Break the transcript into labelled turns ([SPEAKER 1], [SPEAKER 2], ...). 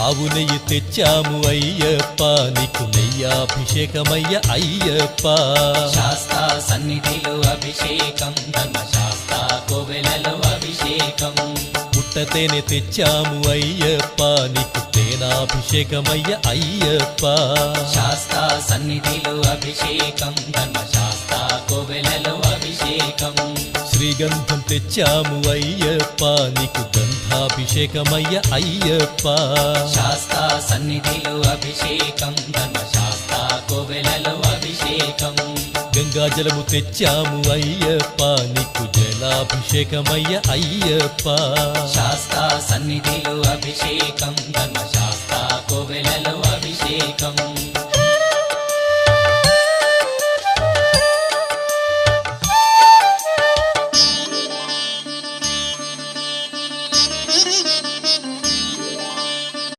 [SPEAKER 1] ఆవు నెయ్యి తెచ్చాము అయ్యప్ప నీకు నెయ్యాభిషేకమయ్య అయ్యప్ప
[SPEAKER 2] శాస్తా సన్నిధిలో అభిషేకం ధర్మశాస్త్ర కోవెలలో అభిషేకం
[SPEAKER 1] పుట్టతేనె తెచ్చాము అయ్యప్ప నీకు తేనాభిషేకమయ్య అయ్యప్ప
[SPEAKER 2] శాస్తా సన్నిధిలో అభిషేకం ధర్మశాస్త్ర కోవెలలో అభిషేకం
[SPEAKER 1] శ్రీగంధం తెచ్చాము అయ్యప్ప నీకు గంధాభిషేకమయ్య అయ్యప్ప
[SPEAKER 2] శాస్తా సన్నిధిలో అభిషేకం ధర్మశాస్త్ర కోవెలలో అభిషేకం
[SPEAKER 1] గంగాజలము తెచ్చాము అయ్యప్ప నీకు జలాభిషేకమయ్య అయ్యప్ప
[SPEAKER 2] శాస్తా సన్నిధిలో అభిషేకం ధర్మశాస్త్ర